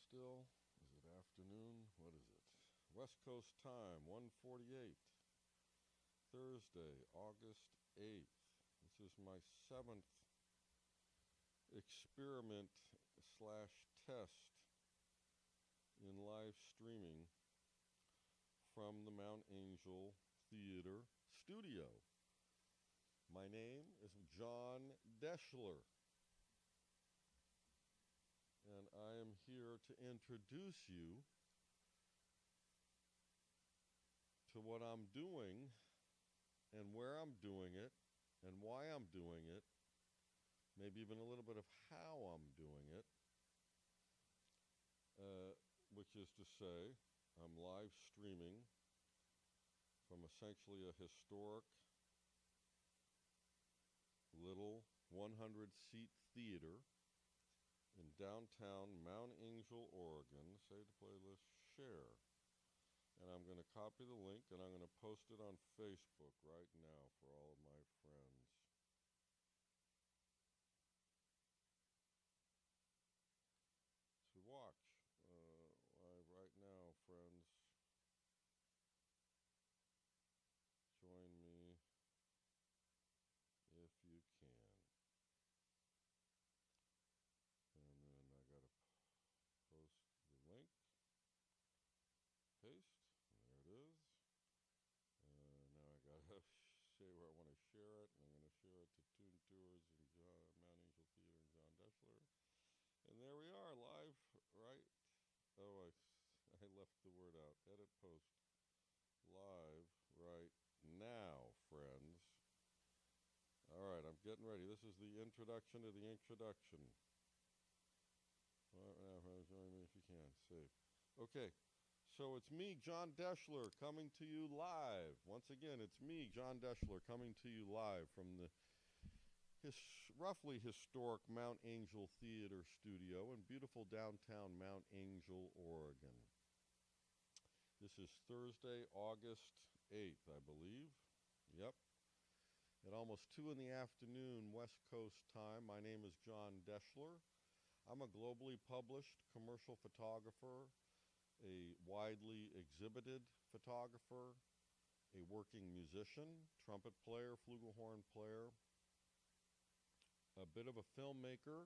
still? Is it afternoon? What is it? West Coast time, 1:48. Thursday, August 8th. This is my 7th experiment/test in live streaming from the Mount Angel Theater studio. My name is John Deschler, and I am here to introduce you to what I'm doing and where I'm doing it and why I'm doing it, maybe even a little bit of how I'm doing it, which is to say I'm live streaming from essentially a historic little 100-seat theater in downtown Mount Angel, Oregon. Save the playlist, share. And I'm going to copy the link and I'm going to post it on Facebook right now for all of my friends. To watch live right now, friends. Join me if you can. And then I got to post the link. Paste. There it is. Now I got to say where I want to share it. And I'm going to share it to Toon Tours and Mount Angel Theater and John Deschler. And there we are, live, right? Oh, I left the word out. Edit post. Live right now, friends. All right, I'm getting ready. This is the introduction to the introduction. Right now, friends, join me if you can. Save. Okay, so it's me, John Deschler, coming to you live. Once again, it's me, John Deschler, coming to you live from the roughly historic Mount Angel Theater studio in beautiful downtown Mount Angel, Oregon. This is Thursday, August 8th, I believe. Yep. At almost 2 in the afternoon, West Coast time. My name is John Deschler. I'm a globally published commercial photographer, a widely exhibited photographer, a working musician, trumpet player, flugelhorn player, a bit of a filmmaker,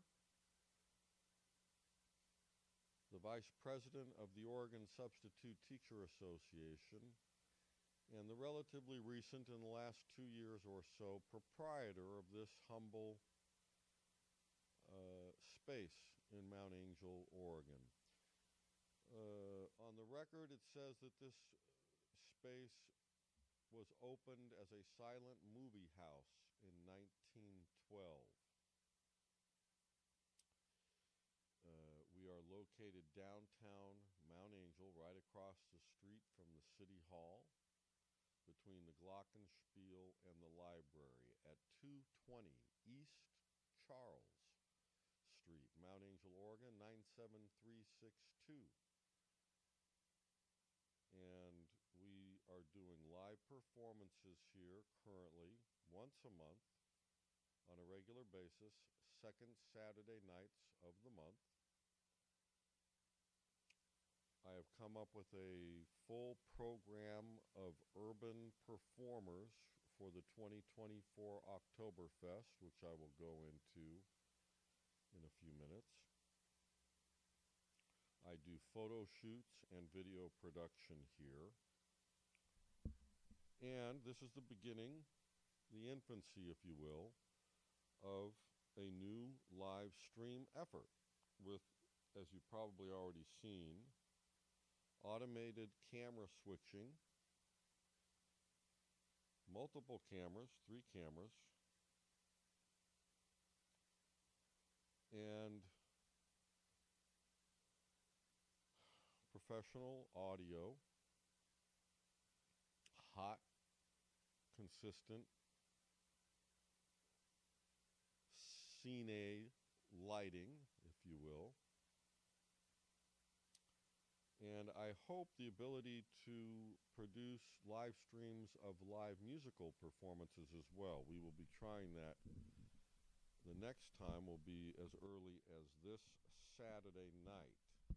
the vice president of the Oregon Substitute Teacher Association, and the relatively recent, in the last 2 years or so, proprietor of this humble space in Mount Angel, Oregon. On the record, it says that this space was opened as a silent movie house in 1912. We are located downtown Mount Angel, right across the street from the City Hall, between the Glockenspiel and the library at 220 East Charles Street, Mount Angel, Oregon, 97362. And we are doing live performances here currently once a month on a regular basis, second Saturday nights of the month. I have come up with a full program of urban performers for the 2024 Oktoberfest, which I will go into in a few minutes. I do photo shoots and video production here. And this is the beginning, the infancy, if you will, of a new live stream effort with, as you've probably already seen, automated camera switching, multiple cameras, 3 cameras, and professional audio, hot, consistent, cine lighting, if you will. And I hope the ability to produce live streams of live musical performances as well. We will be trying that. The next time will be as early as this Saturday night.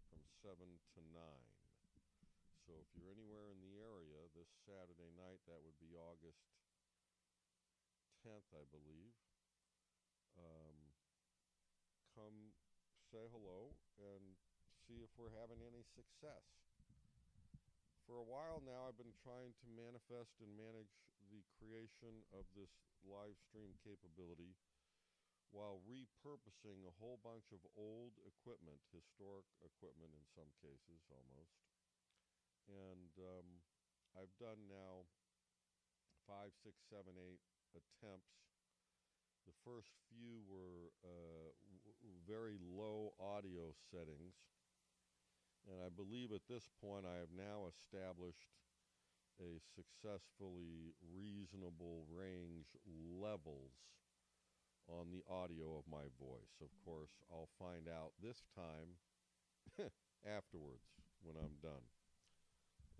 from 7 to 9. So if you're anywhere in the area this Saturday night, that would be August 10th, I believe. Come say hello and see if we're having any success. For a while now, I've been trying to manifest and manage the creation of this live stream capability while repurposing a whole bunch of old equipment, historic equipment in some cases almost. And I've done now 5, 6, 7, 8 attempts. The first few were very low audio settings. And I believe at this point I have now established a successfully reasonable range levels on the audio of my voice. Of course, I'll find out this time afterwards when I'm done.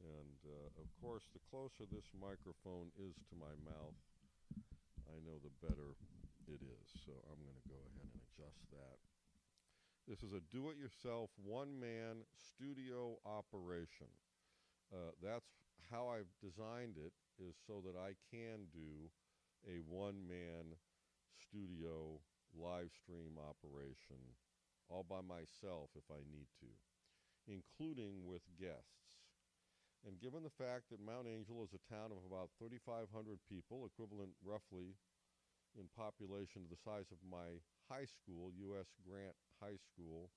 And of course, the closer this microphone is to my mouth, I know the better it is. So I'm going to go ahead and adjust that. This is a do-it-yourself, one-man studio operation. That's how I've designed it, is so that I can do a one-man studio live stream operation all by myself if I need to, including with guests. And given the fact that Mount Angel is a town of about 3,500 people, equivalent roughly in population to the size of my high school, U.S. Grant High School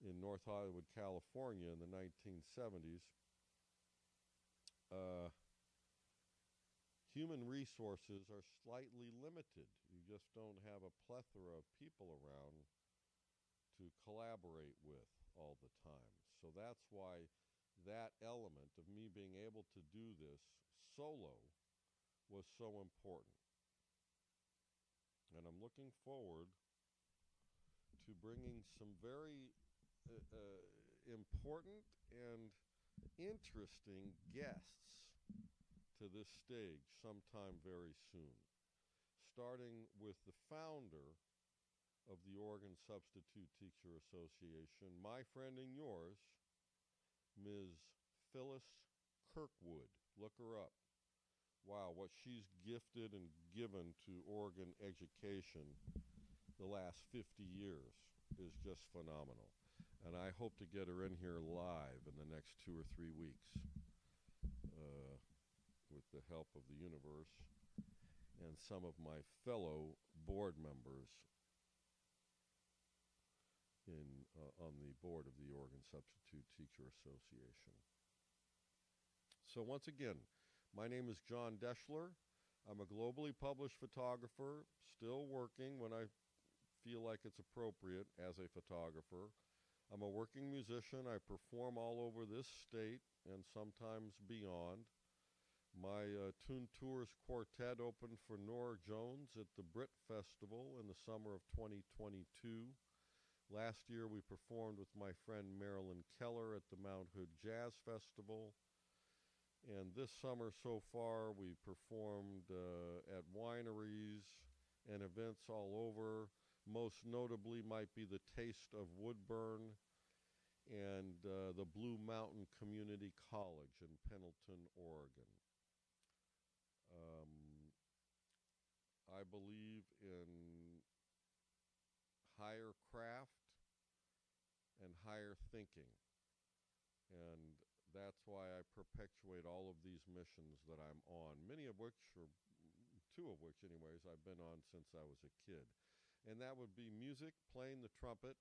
in North Hollywood, California in the 1970s, human resources are slightly limited. You just don't have a plethora of people around to collaborate with all the time. So that's why that element of me being able to do this solo was so important. And I'm looking forward to bringing some very important and interesting guests to this stage sometime very soon, starting with the founder of the Oregon Substitute Teacher Association, my friend and yours, Ms. Phyllis Kirkwood. Look her up. Wow, what she's gifted and given to Oregon education the last 50 years is just phenomenal. And I hope to get her in here live in the next 2 or 3 weeks with the help of the universe and some of my fellow board members on the board of the Oregon Substitute Teacher Association. So once again, my name is John Deschler. I'm a globally published photographer, still working when I feel like it's appropriate as a photographer. I'm a working musician. I perform all over this state and sometimes beyond. My Tune Tours Quartet opened for Nora Jones at the Brit Festival in the summer of 2022. Last year we performed with my friend Marilyn Keller at the Mount Hood Jazz Festival. And this summer so far we performed at wineries and events all over. Most notably might be the Taste of Woodburn and the Blue Mountain Community College in Pendleton, Oregon. I believe in higher craft and higher thinking. And that's why I perpetuate all of these missions that I'm on, many of which, or 2 of which anyways, I've been on since I was a kid. And that would be music, playing the trumpet,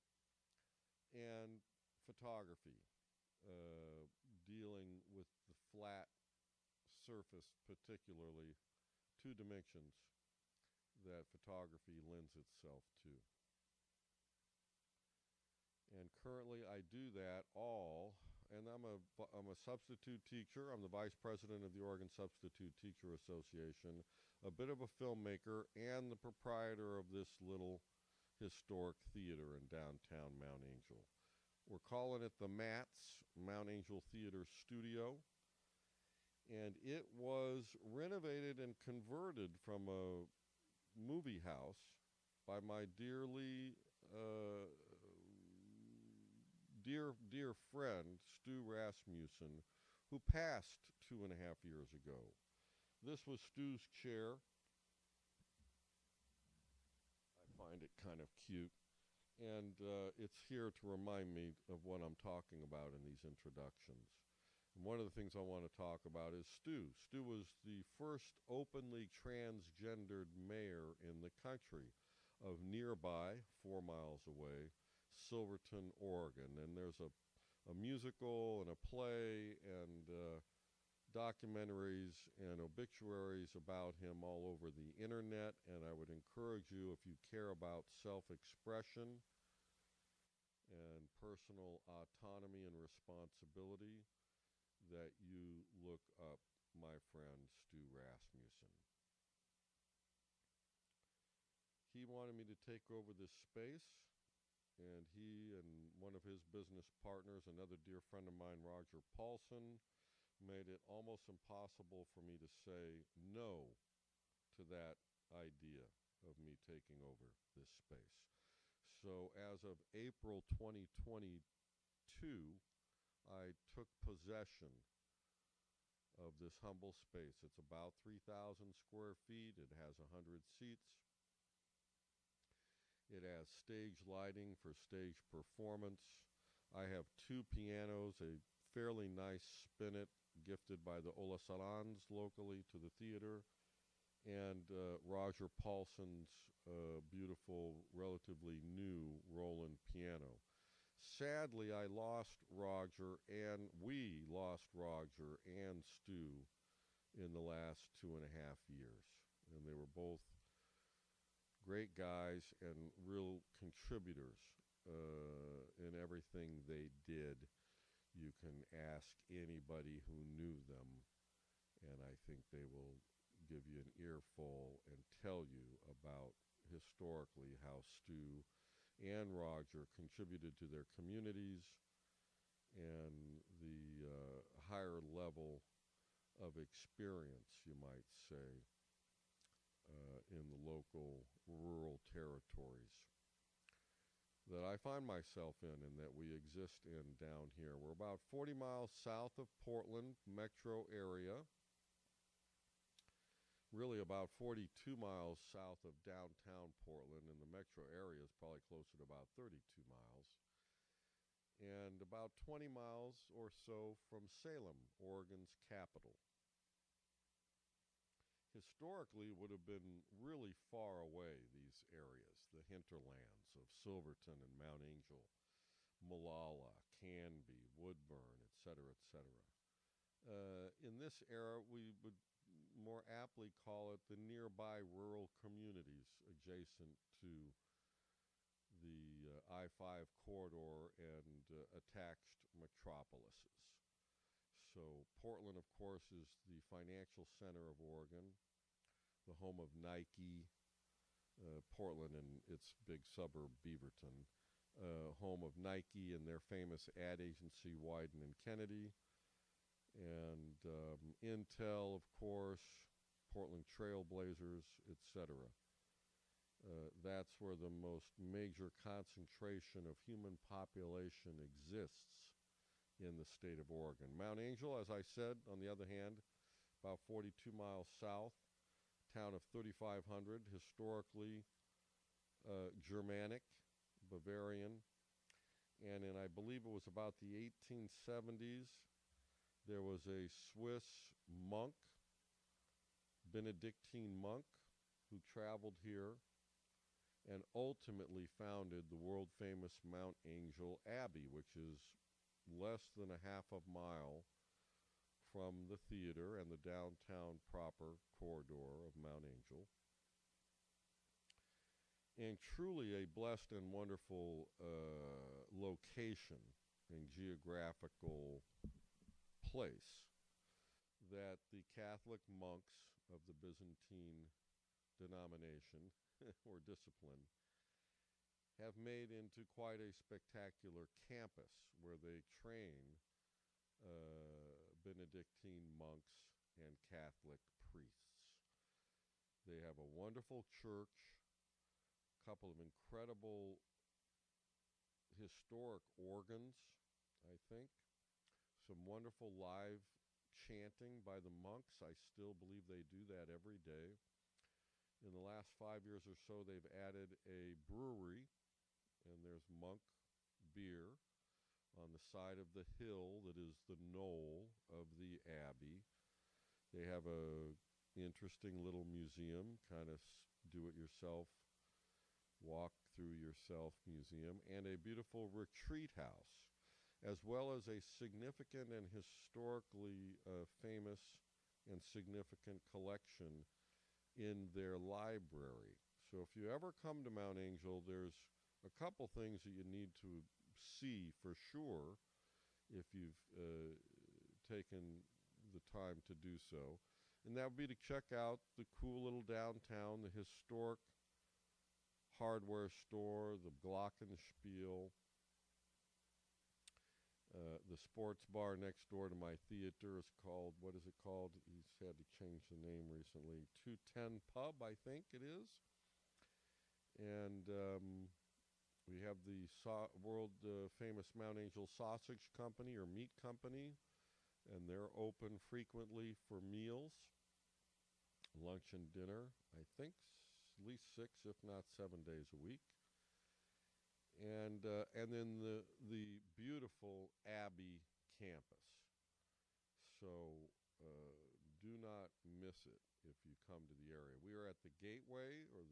and photography, dealing with the flat surface, particularly 2 dimensions that photography lends itself to. And currently I do that all, and I'm a substitute teacher. I'm the vice president of the Oregon Substitute Teacher Association, a bit of a filmmaker, and the proprietor of this little historic theater in downtown Mount Angel. We're calling it the MATS, Mount Angel Theater Studio. And it was renovated and converted from a movie house by my dearly dear friend, Stu Rasmussen, who passed 2.5 years ago. This was Stu's chair. I find it kind of cute. And it's here to remind me of what I'm talking about in these introductions. And one of the things I want to talk about is Stu. Stu was the first openly transgendered mayor in the country of nearby, 4 miles away, Silverton, Oregon. And there's a musical and a play and documentaries and obituaries about him all over the internet, and I would encourage you, if you care about self-expression and personal autonomy and responsibility, that you look up my friend Stu Rasmussen. He wanted me to take over this space, and he and one of his business partners, another dear friend of mine, Roger Paulson, made it almost impossible for me to say no to that idea of me taking over this space. So as of April 2022, I took possession of this humble space. It's about 3,000 square feet. It has 100 seats. It has stage lighting for stage performance. I have 2 pianos, a fairly nice spinet gifted by the Ola Salons locally to the theater, and Roger Paulson's beautiful, relatively new Roland piano. Sadly, I lost Roger, and we lost Roger and Stu in the last 2.5 years. And they were both great guys and real contributors in everything they did. You can ask anybody who knew them, and I think they will give you an earful and tell you about historically how Stu and Roger contributed to their communities and the higher level of experience, you might say, in the local rural territories that I find myself in and that we exist in down here. We're about 40 miles south of Portland metro area, really about 42 miles south of downtown Portland, and the metro area is probably closer to about 32 miles, and about 20 miles or so from Salem, Oregon's capital. Historically, would have been really far away, these areas, the hinterlands of Silverton and Mount Angel, Molalla, Canby, Woodburn, etc., etc. In this era, we would more aptly call it the nearby rural communities adjacent to the I-5 corridor and attached metropolises. So Portland, of course, is the financial center of Oregon, the home of Nike, Portland and its big suburb, Beaverton, home of Nike and their famous ad agency, Wyden and Kennedy, and Intel, of course, Portland Trailblazers, etc. That's where the most major concentration of human population exists in the state of Oregon. Mount Angel, as I said, on the other hand, about 42 miles south, town of 3,500, historically Germanic, Bavarian, and in, I believe it was about the 1870s, there was a Swiss monk, Benedictine monk, who traveled here and ultimately founded the world-famous Mount Angel Abbey, which is less than a half a mile from the theater and the downtown proper corridor of Mount Angel. And truly a blessed and wonderful location and geographical place that the Catholic monks of the Byzantine denomination or discipline have made into quite a spectacular campus where they train Benedictine monks and Catholic priests. They have a wonderful church, a couple of incredible historic organs, I think. Some wonderful live chanting by the monks. I still believe they do that every day. In the last 5 years or so, they've added a brewery, and there's monk beer on the side of the hill that is the knoll of the abbey. They have a interesting little museum, kind of do-it-yourself, walk-through-yourself museum, and a beautiful retreat house, as well as a significant and historically famous and significant collection in their library. So if you ever come to Mount Angel, there's a couple things that you need to see for sure if you've taken the time to do so. And that would be to check out the cool little downtown, the historic hardware store, the glockenspiel, the sports bar next door to my theater is called, what is it called? He's had to change the name recently. 210 Pub, I think it is. And we have the world famous Mount Angel Sausage Company or Meat Company, and they're open frequently for meals, lunch and dinner, I think at least 6, if not 7 days a week. And then the beautiful Abbey campus. So do not miss it if you come to the area. We are at the gateway, or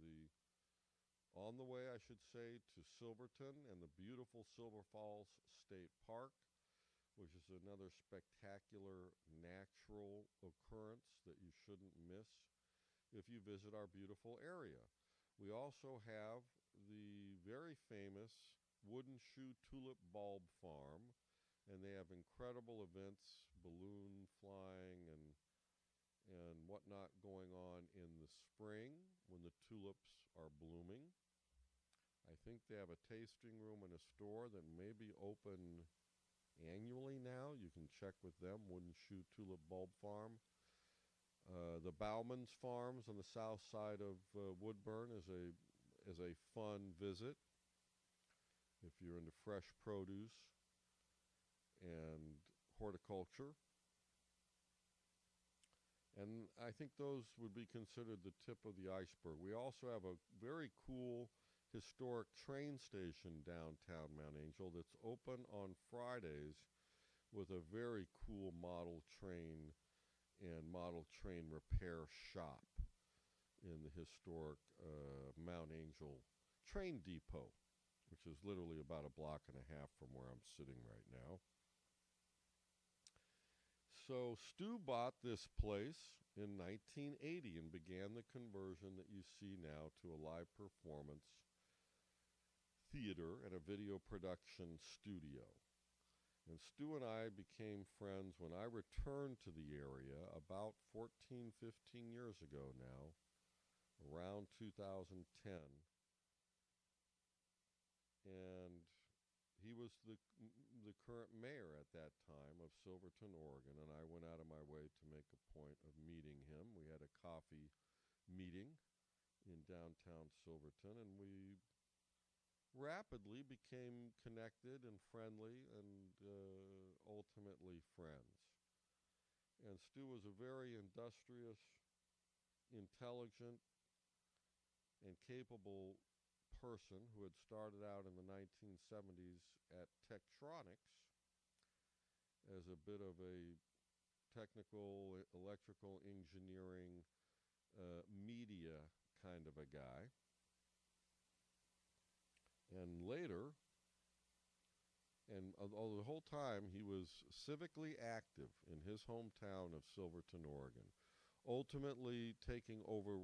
on the way, I should say, to Silverton and the beautiful Silver Falls State Park, which is another spectacular natural occurrence that you shouldn't miss if you visit our beautiful area. We also have the very famous Wooden Shoe Tulip Bulb Farm, and they have incredible events, balloon flying and whatnot going on in the spring when the tulips are blooming. I think they have a tasting room and a store that may be open annually now. You can check with them, Wooden Shoe Tulip Bulb Farm. The Bauman's Farms on the south side of Woodburn is a fun visit if you're into fresh produce and horticulture. And I think those would be considered the tip of the iceberg. We also have a very cool historic train station downtown Mount Angel that's open on Fridays with a very cool model train and model train repair shop in the historic Mount Angel train depot, which is literally about a block and a half from where I'm sitting right now. So Stu bought this place in 1980 and began the conversion that you see now to a live performance theater and a video production studio. And Stu and I became friends when I returned to the area about 14, 15 years ago now, around 2010. And he was the current mayor at that time of Silverton, Oregon, and I went out of my way to make a point of meeting him. We had a coffee meeting in downtown Silverton, and we rapidly became connected and friendly and ultimately friends. And Stu was a very industrious, intelligent, and capable person who had started out in the 1970s at Tektronix as a bit of a technical, electrical engineering, media kind of a guy. And later, and although the whole time he was civically active in his hometown of Silverton, Oregon, ultimately taking over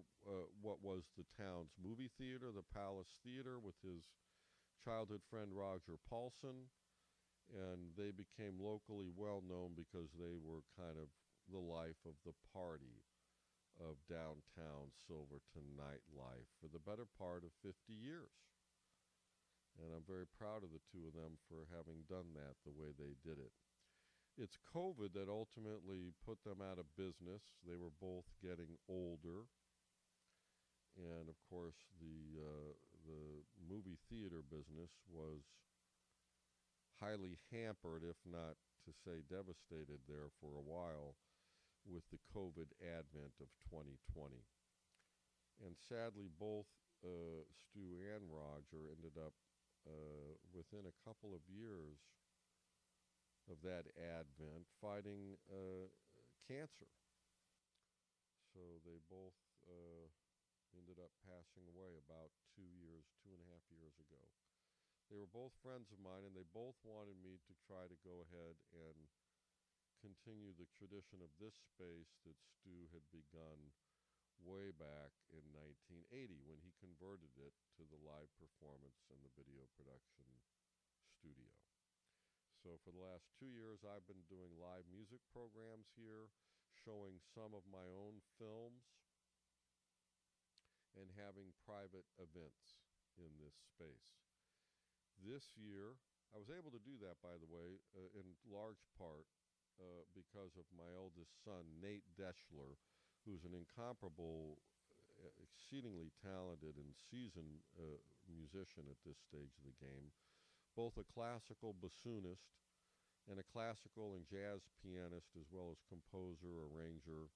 what was the town's movie theater, the Palace Theater, with his childhood friend Roger Paulson, and they became locally well known because they were kind of the life of the party of downtown Silverton nightlife for the better part of 50 years. And I'm very proud of the two of them for having done that the way they did it. It's COVID that ultimately put them out of business. They were both getting older. And, of course, the movie theater business was highly hampered, if not to say devastated there for a while with the COVID advent of 2020. And sadly, both Stu and Roger ended up within a couple of years of that advent fighting cancer. So they both ended up passing away about 2 years, 2.5 years ago. They were both friends of mine, and they both wanted me to try to go ahead and continue the tradition of this space that Stu had begun way back in 1980 when he converted it to the live performance and the video production studio. So for the last 2 years, I've been doing live music programs here, showing some of my own films, and having private events in this space. This year, I was able to do that, by the way, in large part because of my eldest son, Nate Deschler, who's an incomparable, exceedingly talented and seasoned musician at this stage of the game, both a classical bassoonist and a classical and jazz pianist, as well as composer, arranger,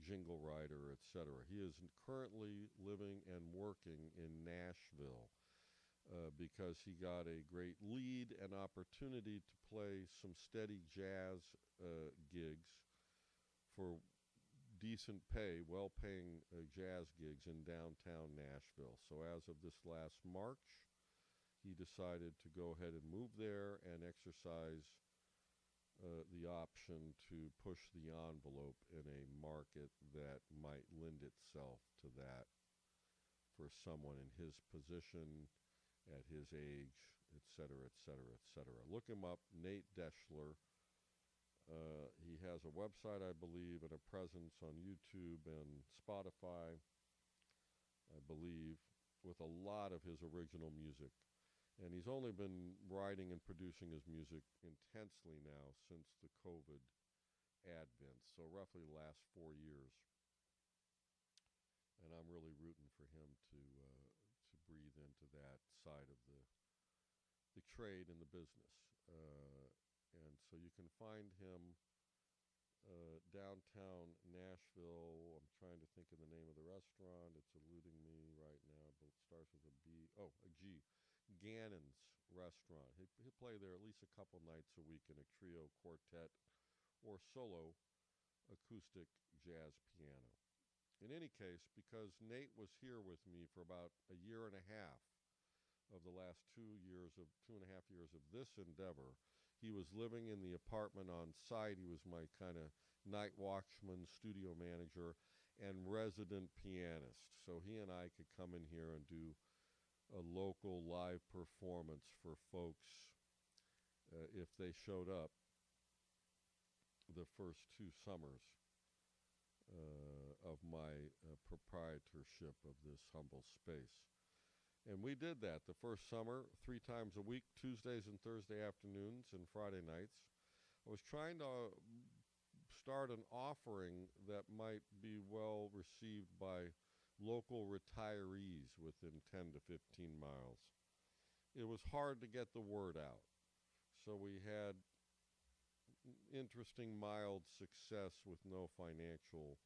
jingle writer, etc. He is currently living and working in Nashville because he got a great lead and opportunity to play some steady jazz gigs for decent pay, well-paying jazz gigs in downtown Nashville. So as of this last March, he decided to go ahead and move there and exercise the option to push the envelope in a market that might lend itself to that for someone in his position, at his age, etc., etc., etc. Look him up, Nate Deschler. He has a website, I believe, and a presence on YouTube and Spotify, I believe, with a lot of his original music. And he's only been writing and producing his music intensely now since the COVID advent, so roughly the last 4 years. And I'm really rooting for him to breathe into that side of the trade and the business. And so you can find him downtown Nashville. I'm trying to think of the name of the restaurant. It's eluding me right now, but it starts with a B. Oh, a G. Gannon's Restaurant. He'll play there at least a couple nights a week in a trio, quartet, or solo acoustic jazz piano. In any case, because Nate was here with me for about a year and a half of the last 2.5 years of this endeavor, he was living in the apartment on site. He was my kind of night watchman, studio manager, and resident pianist. So he and I could come in here and do a local live performance for folks if they showed up the first 2 summers of my proprietorship of this humble space. And we did that the first summer, 3 times a week, Tuesdays and Thursday afternoons and Friday nights. I was trying to start an offering that might be well received by local retirees within 10 to 15 miles. It was hard to get the word out. So we had interesting, mild success with no financial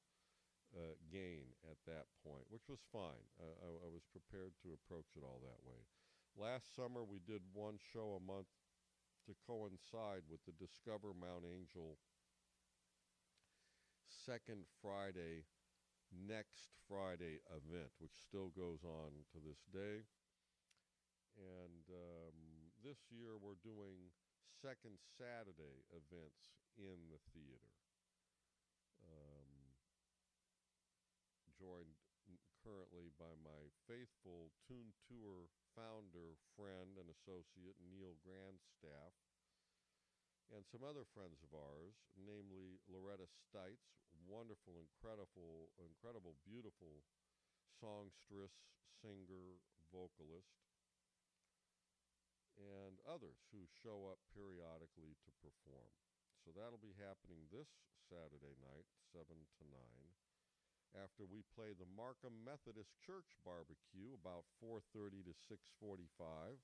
gain at that point, which was fine. I was prepared to approach it all that way. Last summer, we did 1 show a month to coincide with the Discover Mount Angel second Friday, next Friday event, which still goes on to this day. And this year, we're doing second Saturday events in the theater. Joined currently by my faithful Tune Tour founder, friend, and associate, Neil Grandstaff, and some other friends of ours, namely Loretta Stites, wonderful, incredible, beautiful songstress, singer, vocalist, and others who show up periodically to perform. So that'll be happening this Saturday night, 7 to 9. After we play the Markham Methodist Church barbecue, about 4:30 to 6:45.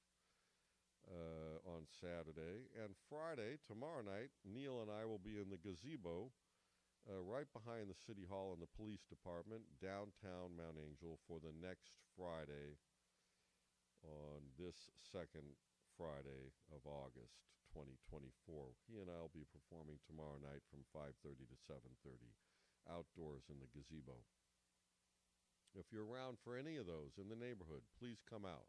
on Saturday. And Friday, tomorrow night, Neil and I will be in the gazebo right behind the City Hall and the Police Department, downtown Mount Angel, for the next Friday on this second Friday of August 2024. He and I will be performing tomorrow night from 5:30 to 7:30 outdoors in the gazebo. If you're around for any of those in the neighborhood, please come out.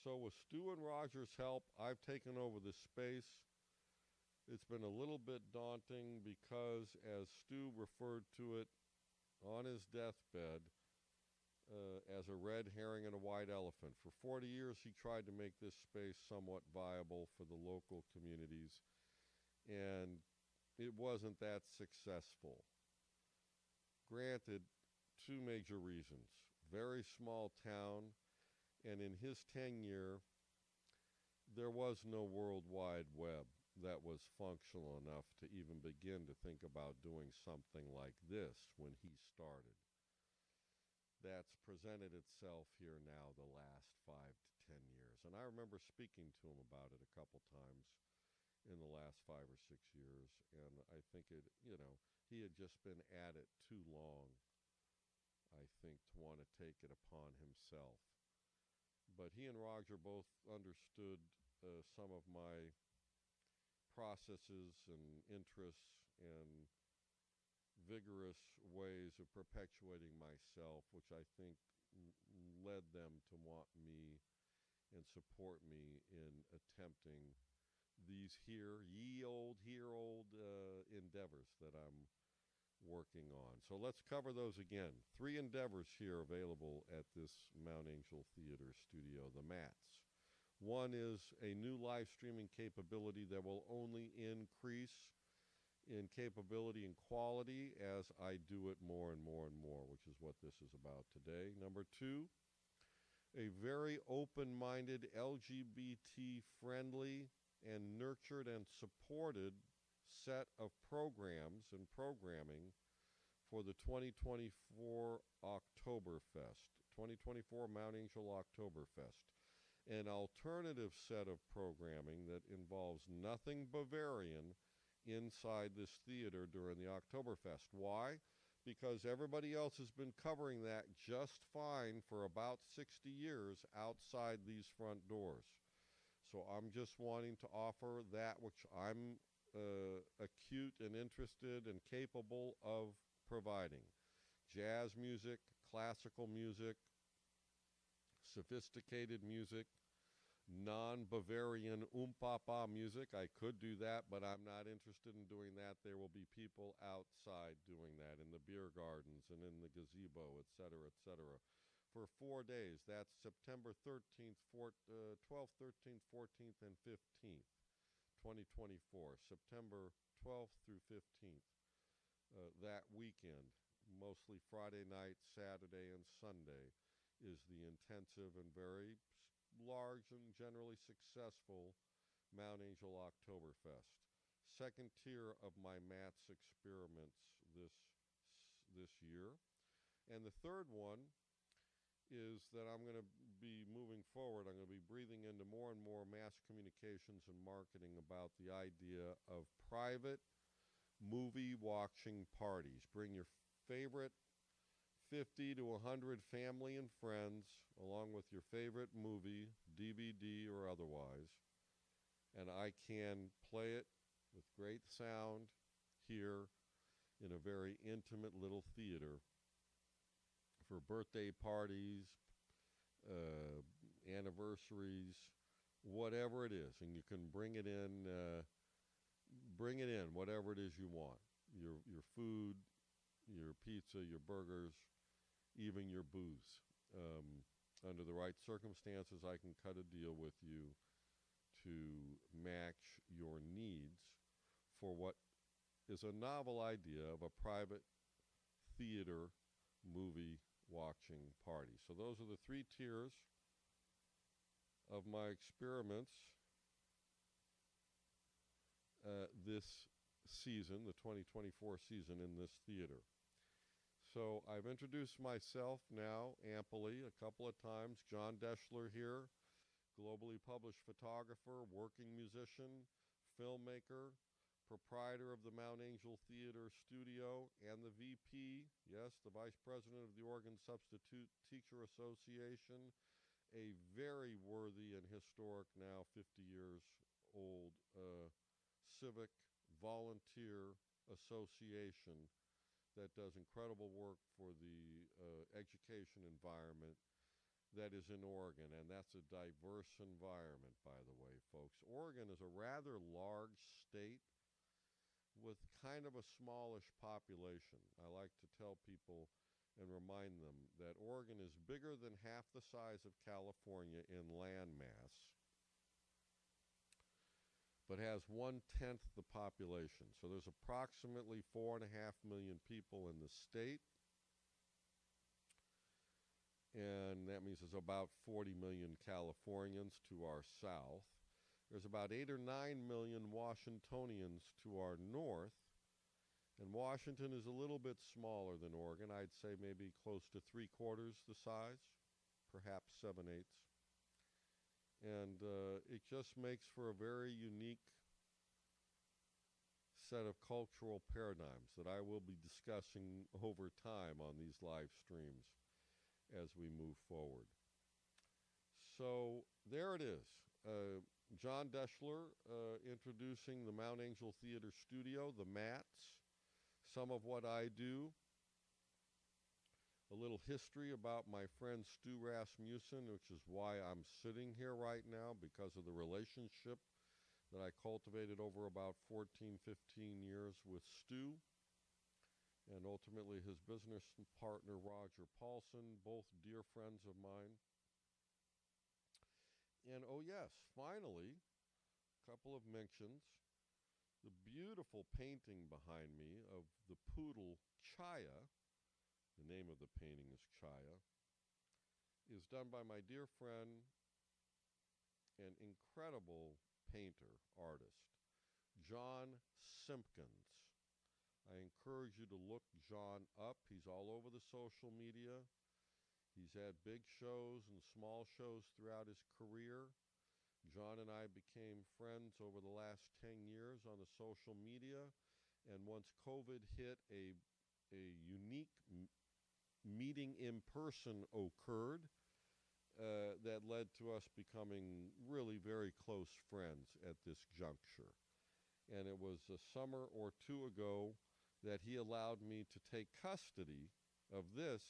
So with Stu and Roger's help, I've taken over this space. It's been a little bit daunting because, as Stu referred to it on his deathbed, as a red herring and a white elephant. For 40 years, he tried to make this space somewhat viable for the local communities, and it wasn't that successful. Granted, two major reasons. Very small town, and in his tenure, there was no World Wide Web that was functional enough to even begin to think about doing something like this when he started. That's presented itself here now the last 5 to 10 years. And I remember speaking to him about it a couple times in the last 5 or 6 years. And I think he had just been at it too long, I think, to want to take it upon himself. But he and Roger both understood some of my processes and interests and vigorous ways of perpetuating myself, which I think led them to want me and support me in attempting these ye old endeavors that I'm working on. So let's cover those again. 3 endeavors here available at this Mount Angel Theater studio, the Mats. One is a new live streaming capability that will only increase in capability and quality as I do it more and more and more, which is what this is about today. Number 2, a very open-minded, LGBT-friendly, and nurtured and supported set of programs and programming for the 2024 Oktoberfest, 2024 Mount Angel Oktoberfest. An alternative set of programming that involves nothing Bavarian inside this theater during the Oktoberfest. Why? Because everybody else has been covering that just fine for about 60 years outside these front doors. So I'm just wanting to offer that which I'm acute and interested and capable of providing. Jazz music, classical music, sophisticated music, non-Bavarian papa music. I could do that, but I'm not interested in doing that. There will be people outside doing that in the beer gardens and in the gazebo, etc., for 4 days. That's September 13th, 12th, 13th, 14th, and 15th, 2024. September 12th through 15th, that weekend, mostly Friday night, Saturday, and Sunday, is the intensive and very large and generally successful Mount Angel Oktoberfest. Second tier of my Mats experiments this year. And the third one is that I'm going to be moving forward. I'm going to be breathing into more and more mass communications and marketing about the idea of private movie watching parties. Bring your favorite 50 to 100 family and friends, along with your favorite movie, DVD or otherwise, and I can play it with great sound here in a very intimate little theater for birthday parties, anniversaries, whatever it is. And you can bring it in, whatever it is you want. Your food, your pizza, your burgers, even your booze. Under the right circumstances, I can cut a deal with you to match your needs for what is a novel idea of a private theater movie watching party. So those are the 3 tiers of my experiments this season, the 2024 season, in this theater. So I've introduced myself now amply a couple of times. John Deschler here, globally published photographer, working musician, filmmaker, proprietor of the Mount Angel Theater Studio, and the VP, yes, the Vice President of the Oregon Substitute Teacher Association, a very worthy and historic, now 50 years old, civic volunteer association that does incredible work for the education environment that is in Oregon, and that's a diverse environment, by the way, folks. Oregon is a rather large state with kind of a smallish population. I like to tell people and remind them that Oregon is bigger than half the size of California in land mass, but has 1/10 the population. So there's approximately 4.5 million people in the state, and that means there's about 40 million Californians to our south. There's about 8 or 9 million Washingtonians to our north, and Washington is a little bit smaller than Oregon. I'd say maybe close to 3/4 the size, perhaps 7/8. And it just makes for a very unique set of cultural paradigms that I will be discussing over time on these live streams as we move forward. So there it is. John Deschler introducing the Mount Angel Theater Studio, the MATS, some of what I do, a little history about my friend Stu Rasmussen, which is why I'm sitting here right now, because of the relationship that I cultivated over about 14, 15 years with Stu, and ultimately his business partner, Roger Paulson, both dear friends of mine. And oh yes, finally, a couple of mentions. The beautiful painting behind me of the poodle Chaya, the name of the painting is Chaya, is done by my dear friend and incredible painter, artist, John Simpkins. I encourage you to look John up. He's all over the social media. He's had big shows and small shows throughout his career. John and I became friends over the last 10 years on the social media, and once COVID hit, a unique meeting in person occurred that led to us becoming really very close friends at this juncture. And it was a summer or two ago that he allowed me to take custody of this,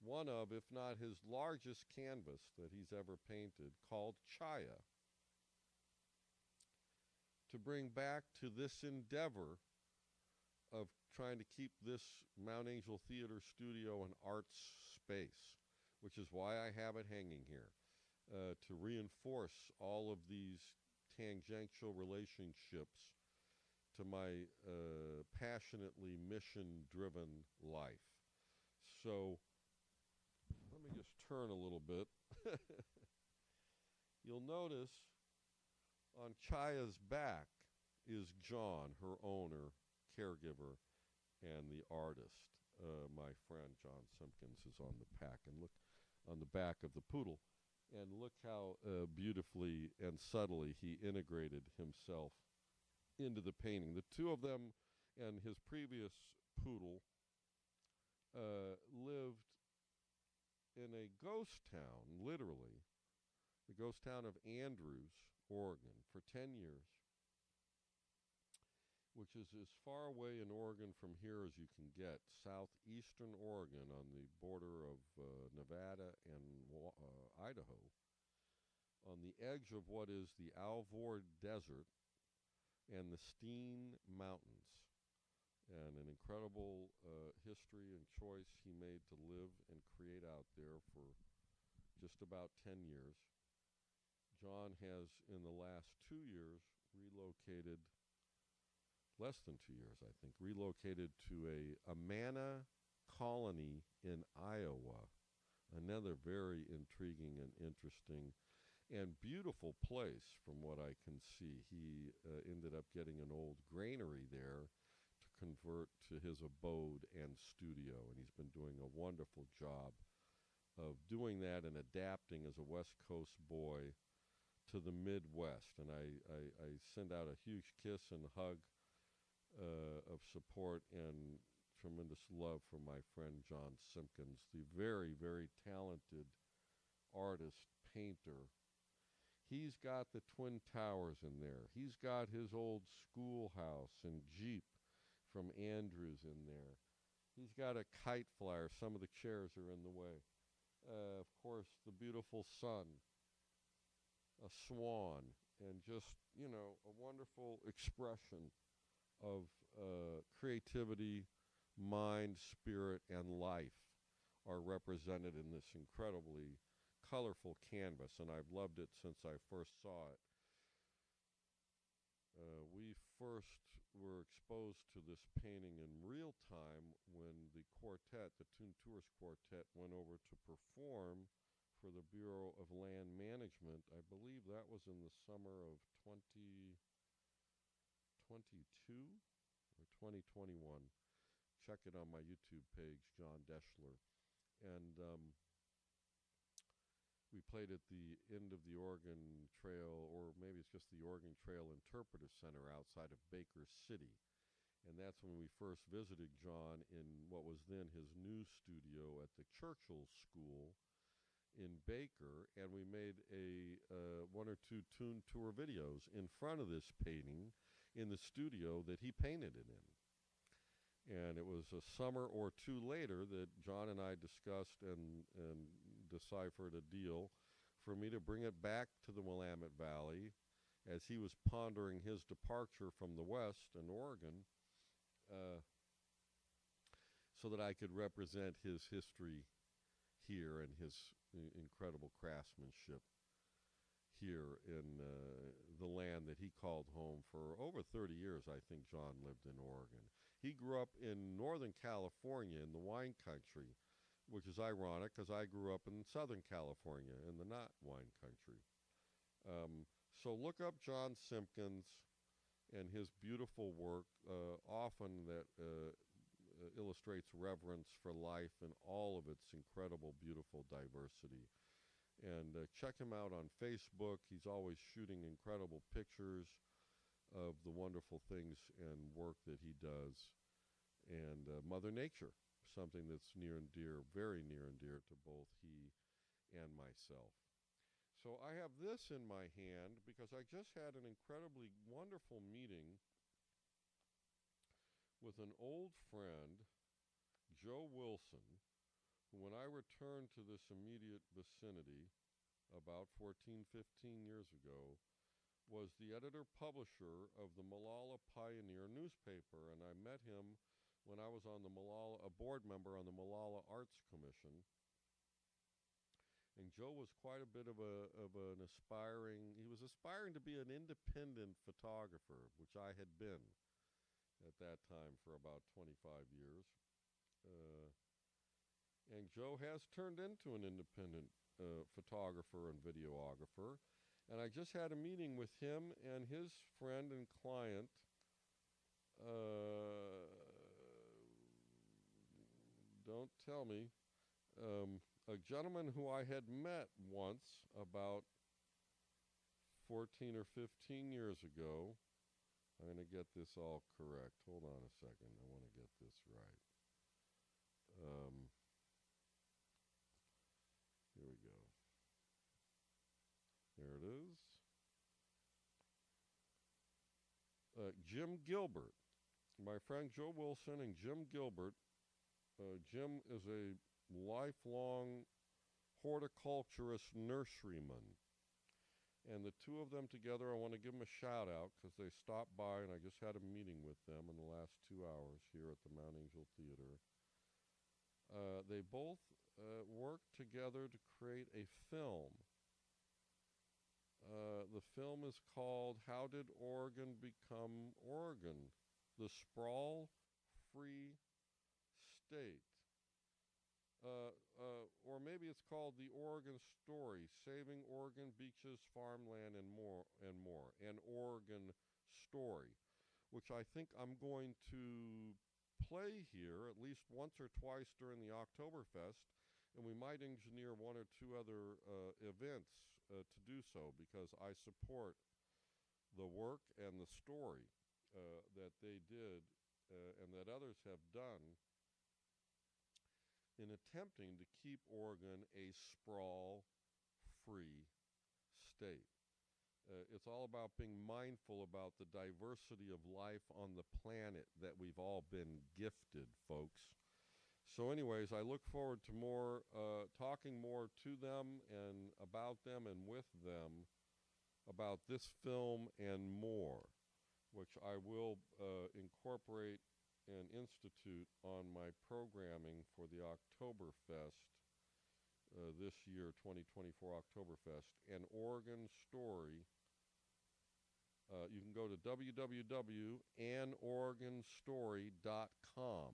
one of, if not his largest canvas that he's ever painted, called Chaya, to bring back to this endeavor of trying to keep this Mount Angel Theater Studio an arts space, which is why I have it hanging here, to reinforce all of these tangential relationships to my passionately mission-driven life. So let me just turn a little bit. You'll notice on Chaya's back is John, her owner, caregiver, and the artist. My friend John Simpkins is on the back, and look on the back of the poodle, and look how beautifully and subtly he integrated himself into the painting. The two of them and his previous poodle lived in a ghost town, literally, the ghost town of Andrews, Oregon, for 10 years, which is as far away in Oregon from here as you can get, southeastern Oregon on the border of Nevada and Idaho, on the edge of what is the Alvord Desert and the Steen Mountains, and an incredible history and choice he made to live and create out there for just about 10 years. John has, in the last 2 years, relocated, less than 2 years, I think, relocated to a Amana colony in Iowa, another very intriguing and interesting and beautiful place from what I can see. He ended up getting an old granary there to convert to his abode and studio, and he's been doing a wonderful job of doing that and adapting as a West Coast boy to the Midwest. And I send out a huge kiss and hug of support and tremendous love for my friend John Simpkins, the very, very talented artist, painter. He's got the Twin Towers in there. He's got his old schoolhouse and Jeep from Andrews in there. He's got a kite flyer. Some of the chairs are in the way. Of course, the beautiful sun, a swan, and just, you know, a wonderful expression of creativity, mind, spirit, and life are represented in this incredibly colorful canvas, and I've loved it since I first saw it. We first were exposed to this painting in real time when the quartet, the Toon Tours Quartet, went over to perform for the Bureau of Land Management. I believe that was in the summer of 2022 or 2021. Check it on my YouTube page, John Deschler. And we played at the end of the Oregon Trail, or maybe it's just the Oregon Trail Interpretive Center outside of Baker City. And that's when we first visited John in what was then his new studio at the Churchill School in Baker. And we made one or two Toon Tour videos in front of this painting in the studio that he painted it in. And it was a summer or two later that John and I discussed and deciphered a deal for me to bring it back to the Willamette Valley as he was pondering his departure from the West and Oregon, so that I could represent his history here and his incredible craftsmanship here in the land that he called home. For over 30 years, I think John lived in Oregon. He grew up in Northern California in the wine country, which is ironic because I grew up in Southern California in the not wine country. So look up John Simpkins and his beautiful work, often that illustrates reverence for life in all of its incredible, beautiful diversity. And check him out on Facebook. He's always shooting incredible pictures of the wonderful things and work that he does. And Mother Nature, something that's near and dear, very near and dear to both he and myself. So I have this in my hand because I just had an incredibly wonderful meeting with an old friend, Joe Wilson, who, when I returned to this immediate vicinity about 14, 15 years ago, was the editor-publisher of the Molalla Pioneer newspaper, and I met him when I was on the Molalla, a board member on the Molalla Arts Commission. And Joe was quite a bit of an aspiring, he was aspiring to be an independent photographer, which I had been at that time for about 25 years. And Joe has turned into an independent photographer and videographer. And I just had a meeting with him and his friend and client, don't tell me, a gentleman who I had met once about 14 or 15 years ago. I'm going to get this all correct. Hold on a second. I want to get this right. Here we go. There it is. Jim Gilbert. My friend Joe Wilson and Jim Gilbert. Jim is a lifelong horticulturist nurseryman. And the two of them together, I want to give them a shout out because they stopped by and I just had a meeting with them in the last 2 hours here at the Mount Angel Theater. They both worked together to create a film. The film is called How Did Oregon Become Oregon? The Sprawl-Free State. Or maybe it's called The Oregon Story, Saving Oregon Beaches, Farmland, and more. An Oregon Story, which I think I'm going to play here at least once or twice during the Oktoberfest, and we might engineer one or two other events to do so, because I support the work and the story that they did and that others have done in attempting to keep Oregon a sprawl-free state. It's all about being mindful about the diversity of life on the planet that we've all been gifted, folks. So anyways, I look forward to more, talking more to them and about them and with them about this film and more, which I will incorporate and institute on my programming for the Oktoberfest this year, 2024 Oktoberfest, an Oregon story. You can go to www.anoregonstory.com,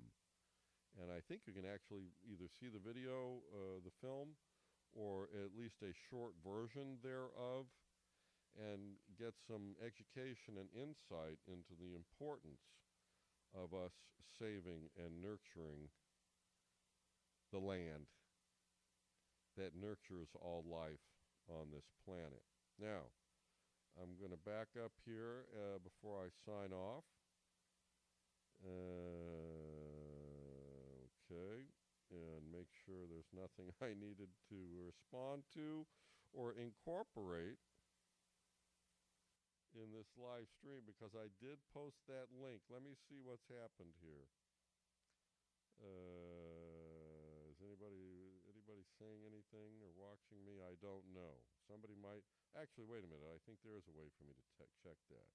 and I think you can actually either see the video, the film, or at least a short version thereof, and get some education and insight into the importance of us saving and nurturing the land that nurtures all life on this planet. Now, I'm going to back up here before I sign off. Okay, and make sure there's nothing I needed to respond to or incorporate in this live stream, because I did post that link. Let me see what's happened here. Is anybody saying anything or watching me? I don't know. Somebody might. Actually, wait a minute. I think there is a way for me to check that.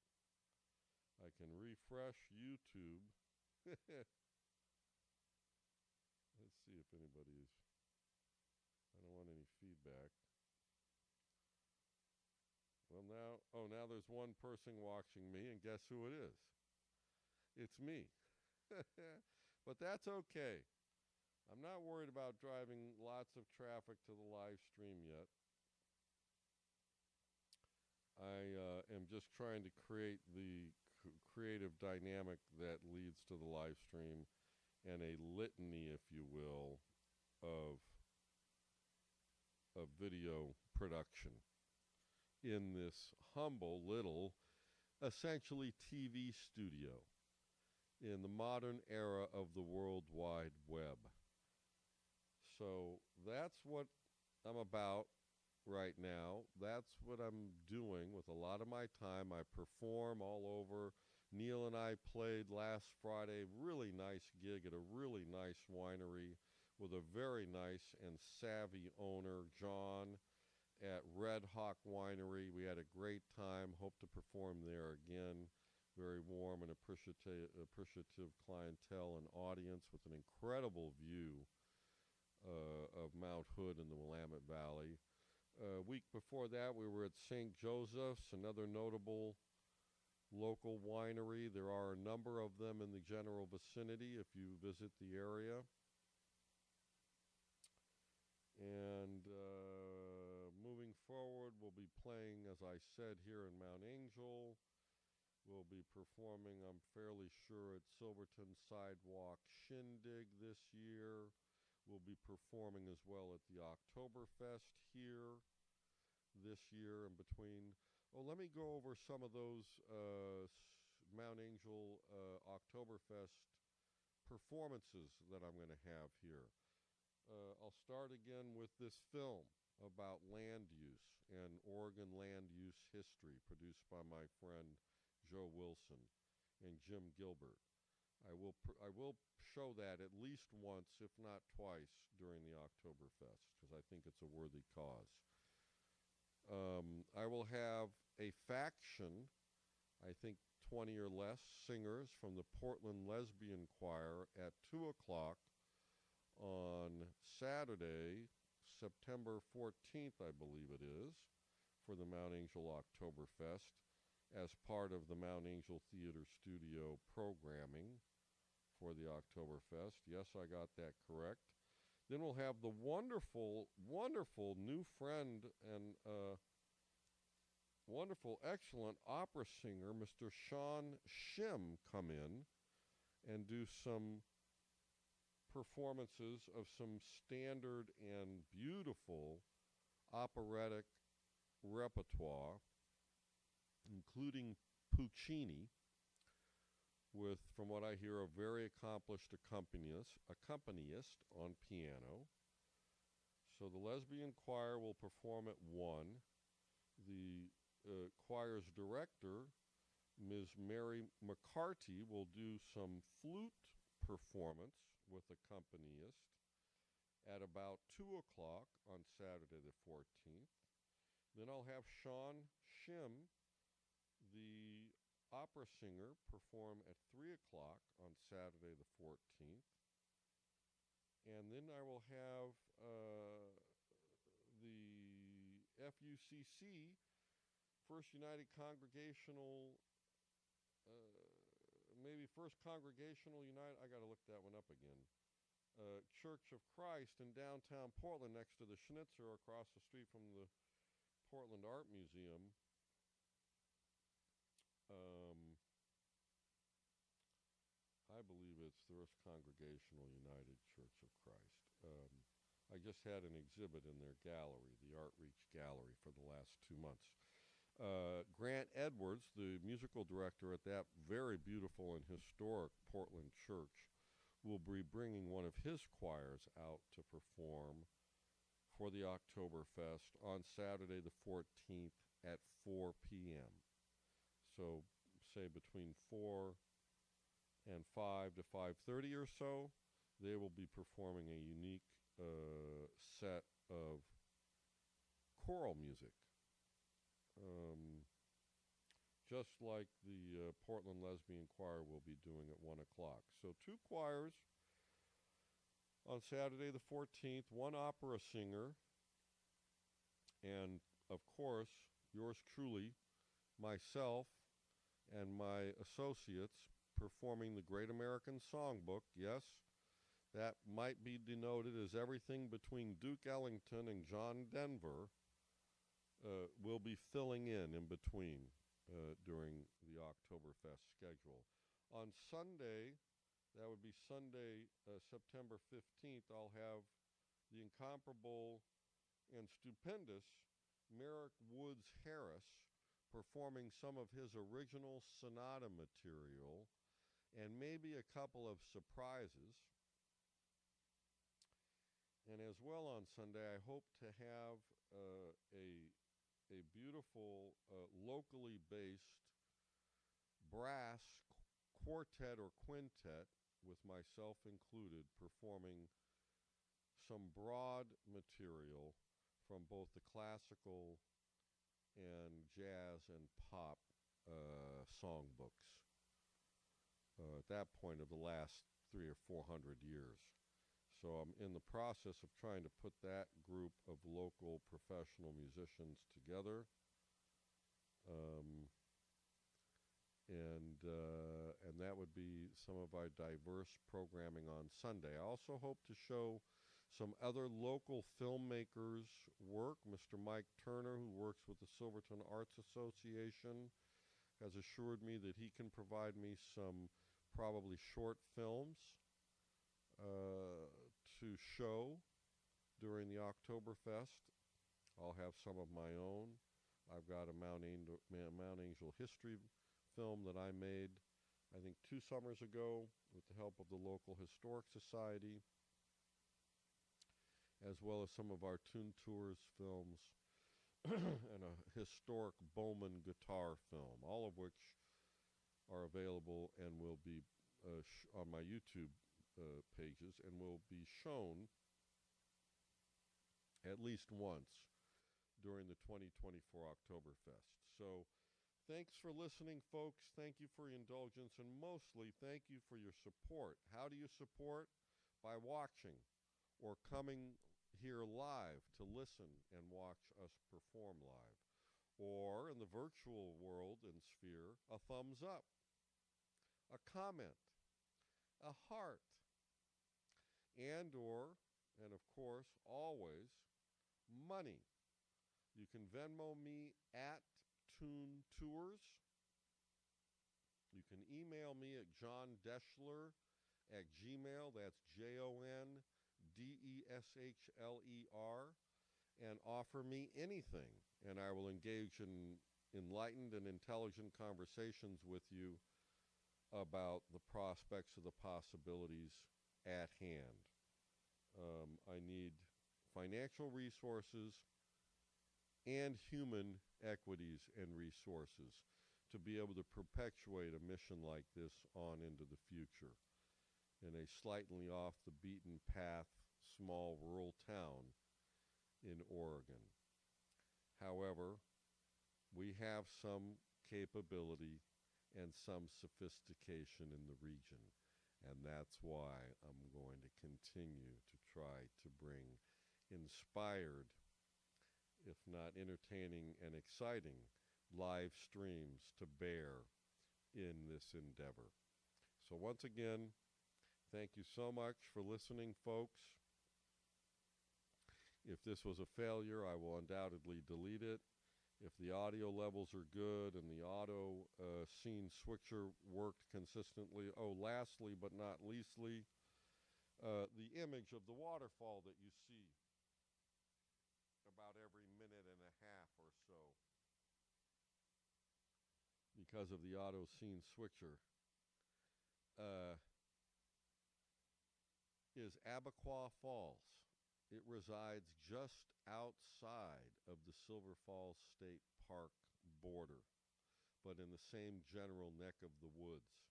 I can refresh YouTube. Let's see if anybody's. I don't want any feedback. Well, now there's one person watching me, and guess who it is? It's me. But that's okay. I'm not worried about driving lots of traffic to the live stream yet. I am just trying to create the creative dynamic that leads to the live stream, and a litany, if you will, of video production in this humble little, essentially TV studio in the modern era of the World Wide Web. So that's what I'm about right now. That's what I'm doing with a lot of my time. I perform all over. Neil and I played last Friday, really nice gig at a really nice winery with a very nice and savvy owner, John, at Red Hawk Winery. We had a great time. Hope to perform there again. Very warm and appreciative clientele and audience with an incredible view of Mount Hood in the Willamette Valley. A week before that, we were at St. Joseph's, another notable local winery. There are a number of them in the general vicinity if you visit the area. And moving forward, we'll be playing, as I said, here in Mount Angel. We'll be performing, I'm fairly sure, at Silverton Sidewalk Shindig this year. We'll be performing as well at the Oktoberfest here this year. In between, let me go over some of those Mount Angel Oktoberfest performances that I'm going to have here. I'll start again with this film about land use and Oregon land use history, produced by my friend Joe Wilson and Jim Gilbert. I will show that at least once, if not twice, during the Oktoberfest, because I think it's a worthy cause. I will have a faction, I think 20 or less singers from the Portland Lesbian Choir at 2 o'clock on Saturday, September 14th, I believe it is, for the Mount Angel Oktoberfest, as part of the Mount Angel Theater Studio programming for the Oktoberfest. Yes, I got that correct. Then we'll have the wonderful, wonderful new friend and wonderful, excellent opera singer, Mr. Sean Shim, come in and do some performances of some standard and beautiful operatic repertoire, including Puccini, with, from what I hear, a very accomplished accompanist on piano. So the lesbian choir will perform at 1. The choir's director, Ms. Mary McCarty, will do some flute performance with accompanist at about 2 o'clock on Saturday the 14th. Then I'll have Sean Shim, the opera singer, perform at 3 o'clock on Saturday the 14th. And then I will have the FUCC, First United Congregational, maybe First Congregational United, I got to look that one up again, Church of Christ in downtown Portland next to the Schnitzer across the street from the Portland Art Museum. I believe it's First Congregational United Church of Christ. I just had an exhibit in their gallery, the Art Reach Gallery, for the last 2 months. Grant Edwards, the musical director at that very beautiful and historic Portland church, will be bringing one of his choirs out to perform for the Oktoberfest on Saturday the 14th at 4 p.m. So say between 4 and 5 to 5:30 or so, they will be performing a unique set of choral music, just like the Portland Lesbian Choir will be doing at 1 o'clock. So 2 choirs on Saturday the 14th, 1 opera singer, and of course yours truly, myself, and my associates performing the Great American Songbook. Yes, that might be denoted as everything between Duke Ellington and John Denver will be filling in between during the Oktoberfest schedule. On Sunday, that would be Sunday, September 15th, I'll have the incomparable and stupendous Merrick Woods Harris performing some of his original sonata material and maybe a couple of surprises. And as well on Sunday, I hope to have a beautiful locally based brass quartet or quintet, with myself included, performing some broad material from both the classical and jazz and pop songbooks at that point of the last 300 or 400 years. So I'm in the process of trying to put that group of local professional musicians together. And that would be some of our diverse programming on Sunday. I also hope to show some other local filmmakers' work. Mr. Mike Turner, who works with the Silverton Arts Association, has assured me that he can provide me some probably short films to show during the Oktoberfest. I'll have some of my own. I've got a Mount Angel history film that I made, I think 2 summers ago, with the help of the local historic society, as well as some of our Tune Tours films and a historic Bowman guitar film, all of which are available and will be on my YouTube pages and will be shown at least once during the 2024 Oktoberfest. So thanks for listening, folks. Thank you for your indulgence, and mostly thank you for your support. How do you support? By watching or coming here live to listen and watch us perform live. Or in the virtual world and sphere, a thumbs up, a comment, a heart, and of course, always, money. You can Venmo me at Tune Tours. You can email me at johndeschler@gmail.com. That's JONDESHLER, and offer me anything. and I will engage in enlightened and intelligent conversations with you about the prospects of the possibilities at hand. I need financial resources and human equities and resources to be able to perpetuate a mission like this on into the future in a slightly off the beaten path small rural town in Oregon. However, we have some capability and some sophistication in the region, and that's why I'm going to continue to try to bring inspired, if not entertaining and exciting, live streams to bear in this endeavor. So once again, thank you so much for listening, folks. If this was a failure, I will undoubtedly delete it. If the audio levels are good and the auto scene switcher worked consistently. Oh, lastly but not leastly, the image of the waterfall that you see about every minute and a half or so, because of the auto scene switcher, is Abaquaw Falls. It resides just outside of the Silver Falls State Park border, but in the same general neck of the woods,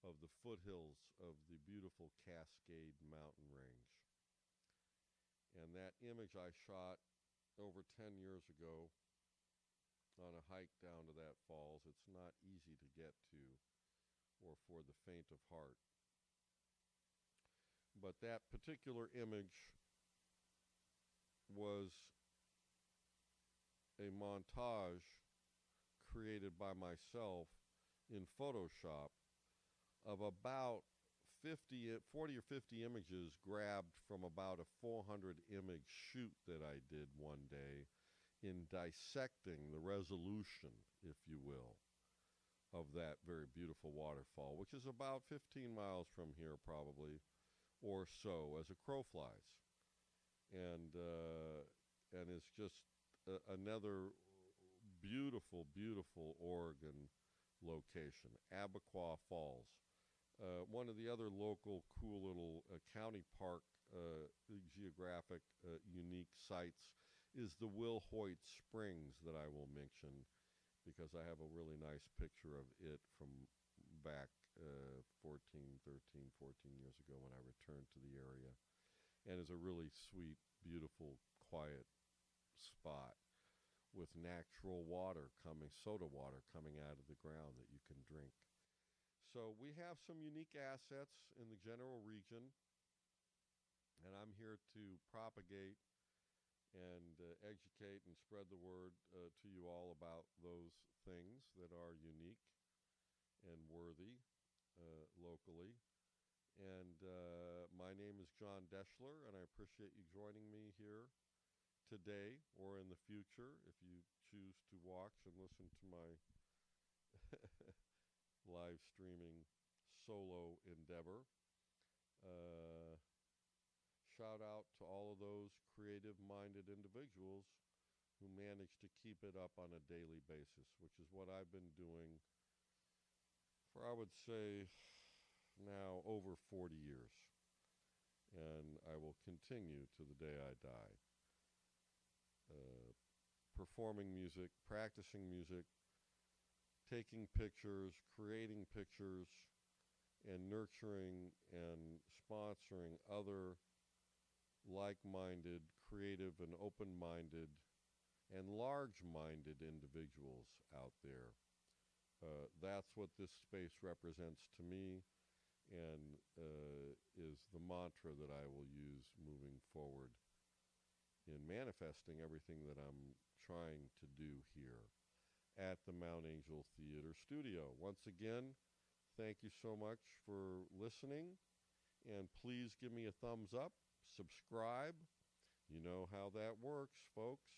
of the foothills of the beautiful Cascade Mountain Range. And that image I shot over 10 years ago on a hike down to that falls. It's not easy to get to, or for the faint of heart. But that particular image was a montage created by myself in Photoshop of about 40 or 50 images grabbed from about a 400 image shoot that I did one day in dissecting the resolution, if you will, of that very beautiful waterfall, which is about 15 miles from here probably, or so, as a crow flies. And it's just another beautiful, beautiful Oregon location, Abaquaw Falls. One of the other local cool little county park geographic unique sites is the Will Hoyt Springs that I will mention, because I have a really nice picture of it from back 14 years ago when I returned to the area. And is a really sweet, beautiful, quiet spot with natural water coming, soda water coming out of the ground that you can drink. So we have some unique assets in the general region, and I'm here to propagate and educate and spread the word to you all about those things that are unique and worthy locally. And my name is John Deschler, and I appreciate you joining me here today or in the future if you choose to watch and listen to my live streaming solo endeavor. Shout out to all of those creative-minded individuals who manage to keep it up on a daily basis, which is what I've been doing for, I would say, now over 40 years, and I will continue to the day I die. Performing music, practicing music, taking pictures, creating pictures, and nurturing and sponsoring other like-minded, creative, and open-minded, and large-minded individuals out there. That's what this space represents to me, and is the mantra that I will use moving forward in manifesting everything that I'm trying to do here at the Mount Angel Theater Studio. Once again, thank you so much for listening, and please give me a thumbs up, subscribe. You know how that works, folks.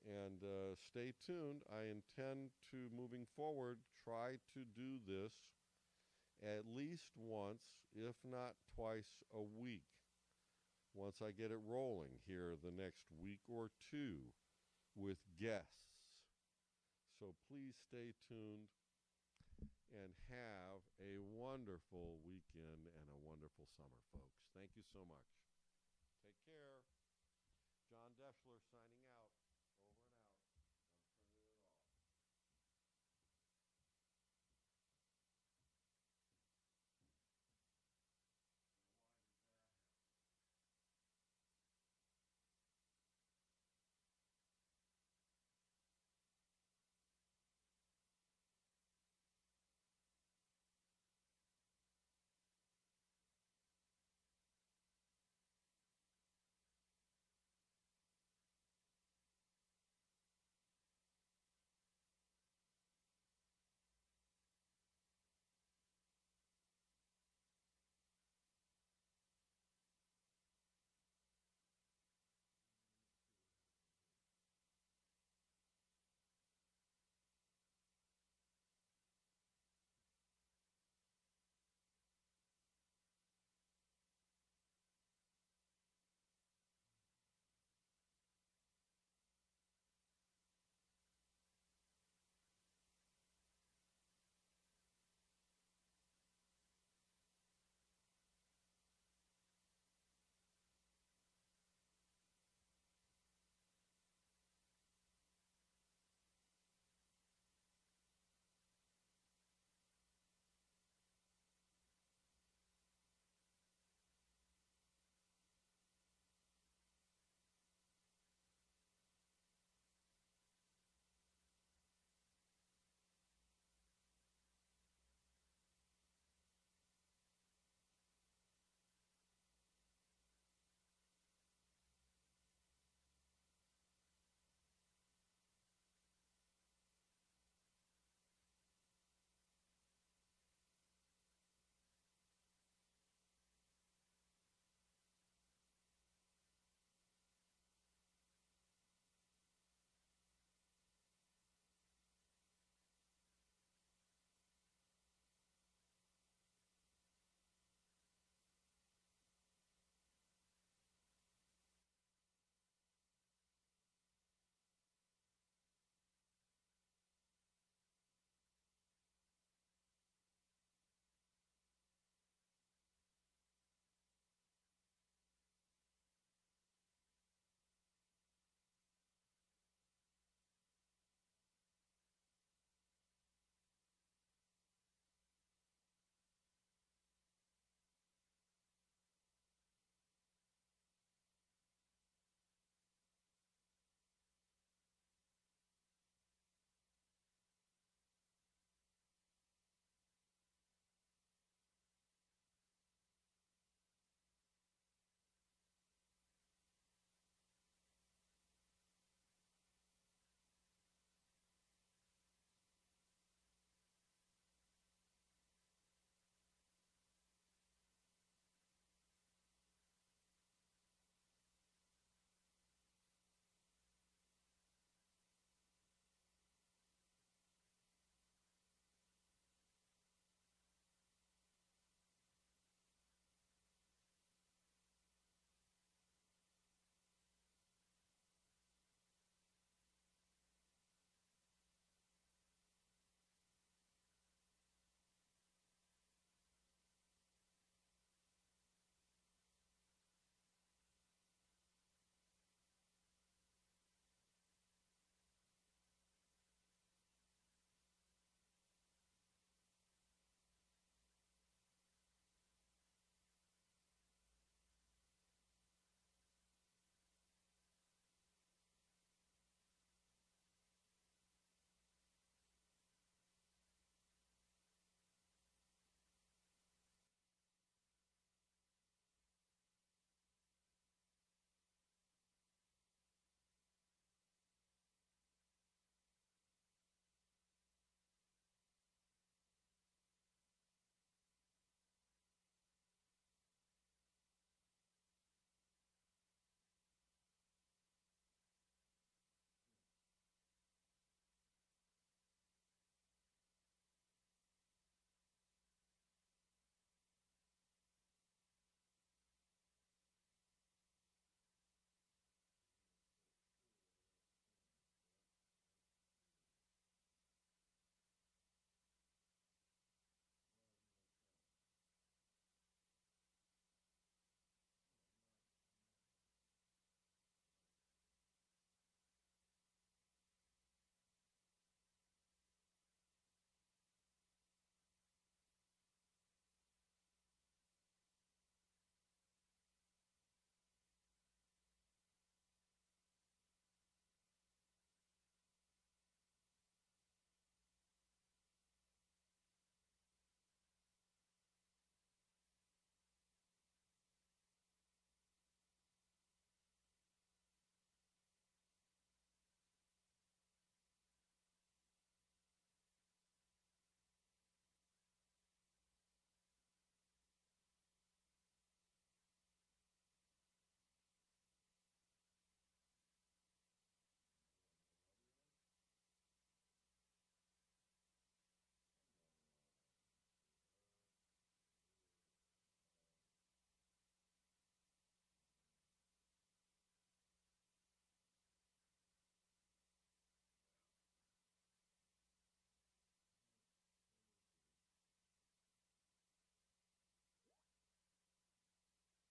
And stay tuned. I intend to, moving forward, try to do this at least once, if not twice a week. Once I get it rolling here the next week or two, with guests. So please stay tuned and have a wonderful weekend and a wonderful summer, folks. Thank you so much. Take care. John Deschler signing out.